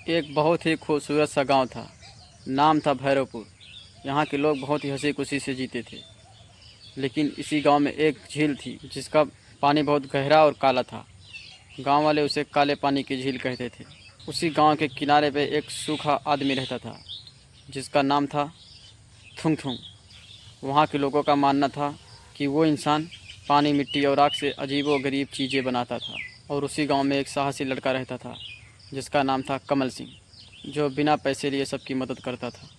एक बहुत ही खूबसूरत सा गांव था। नाम था भैरवपुर। यहाँ के लोग बहुत ही हंसी खुशी से जीते थे। लेकिन इसी गांव में एक झील थी जिसका पानी बहुत गहरा और काला था। गांव वाले उसे काले पानी की झील कहते थे। उसी गांव के किनारे पे एक सूखा आदमी रहता था जिसका नाम था थुंग थुंग। वहाँ के लोगों का मानना था कि वो इंसान पानी, मिट्टी और आग से अजीबो गरीब चीज़ें बनाता था। और उसी गांव में एक साहसी लड़का रहता था जिसका नाम था कमल सिंह, जो बिना पैसे लिए सबकी मदद करता था।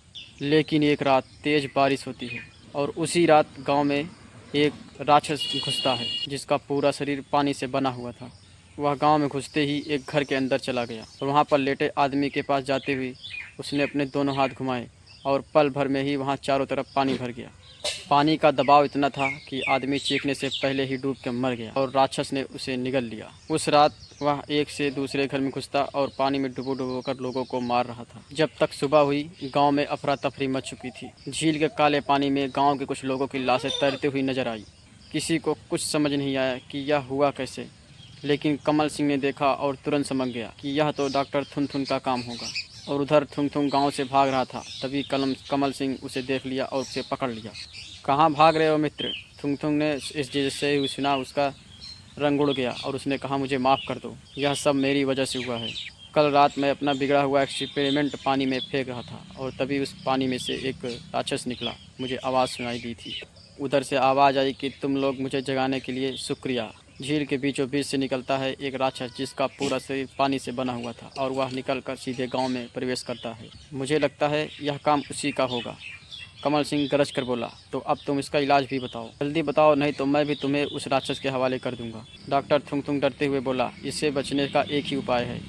लेकिन एक रात तेज़ बारिश होती है और उसी रात गांव में एक राक्षस घुसता है जिसका पूरा शरीर पानी से बना हुआ था। वह गांव में घुसते ही एक घर के अंदर चला गया और वहां पर लेटे आदमी के पास जाते हुए उसने अपने दोनों हाथ घुमाए और पल भर में ही वहां चारों तरफ पानी भर गया। पानी का दबाव इतना था कि आदमी चीखने से पहले ही डूब के मर गया और राक्षस ने उसे निगल लिया। उस रात वह एक से दूसरे घर में घुसता और पानी में डुबो डुबो कर लोगों को मार रहा था। जब तक सुबह हुई, गांव में अफरा तफरी मच चुकी थी। झील के काले पानी में गांव के कुछ लोगों की लाशें तैरती हुई नजर आई। किसी को कुछ समझ नहीं आया कि यह हुआ कैसे, लेकिन कमल सिंह ने देखा और तुरंत समझ गया कि यह तो डॉक्टर थुन थुन का काम होगा। और उधर थुन थुन गाँव से भाग रहा था। तभी कमल सिंह उसे देख लिया और उसे पकड़ लिया। कहाँ भाग रहे हो मित्र? थुंग थुंग ने इस जैसे ही सुना उसका रंग उड़ गया और उसने कहा, मुझे माफ़ कर दो, यह सब मेरी वजह से हुआ है। कल रात मैं अपना बिगड़ा हुआ एक्सपेरिमेंट पानी में फेंक रहा था और तभी उस पानी में से एक राक्षस निकला। मुझे आवाज़ सुनाई दी थी। उधर से आवाज़ आई कि तुम लोग मुझे जगाने के लिए शुक्रिया। झील के बीचों बीच से निकलता है एक राक्षस जिसका पूरा शरीर पानी से बना हुआ था और वह निकलकर सीधे गांव में प्रवेश करता है। मुझे लगता है यह काम उसी का होगा। कमल सिंह गरज कर बोला, तो अब तुम इसका इलाज भी बताओ, जल्दी बताओ, नहीं तो मैं भी तुम्हें उस राक्षस के हवाले कर दूंगा। डॉक्टर थुंग थुंग डरते हुए बोला, इससे बचने का एक ही उपाय है।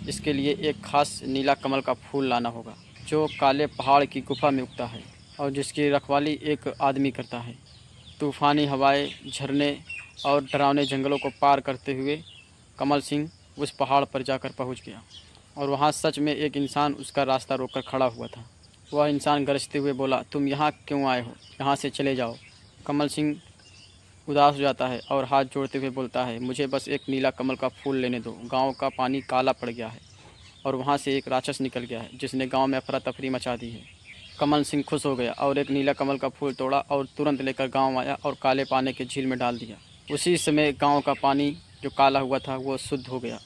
इसके लिए एक खास नीला कमल का फूल लाना होगा जो काले पहाड़ की गुफा में उगता है और जिसकी रखवाली एक आदमी करता है। तूफ़ानी हवाएं, झरने और डरावने जंगलों को पार करते हुए कमल सिंह उस पहाड़ पर जाकर पहुंच गया और वहां सच में एक इंसान उसका रास्ता रोककर खड़ा हुआ था। वह इंसान गरजते हुए बोला, तुम यहाँ क्यों आए हो? यहाँ से चले जाओ। कमल सिंह उदास हो जाता है और हाथ जोड़ते हुए बोलता है, मुझे बस एक नीला कमल का फूल लेने दो। गांव का पानी काला पड़ गया है और वहाँ से एक राक्षस निकल गया है जिसने गांव में अफरा तफरी मचा दी है। कमल सिंह खुश हो गया और एक नीला कमल का फूल तोड़ा और तुरंत लेकर गांव आया और काले पानी के झील में डाल दिया। उसी समय गांव का पानी जो काला हुआ था वो शुद्ध हो गया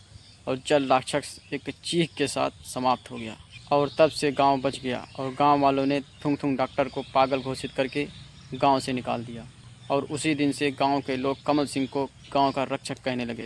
और जल राक्षस एक चीख के साथ समाप्त हो गया। और तब से गांव बच गया और गांव वालों ने थुंग थुंग डॉक्टर को पागल घोषित करके गांव से निकाल दिया। और उसी दिन से गांव के लोग कमल सिंह को गांव का रक्षक कहने लगे।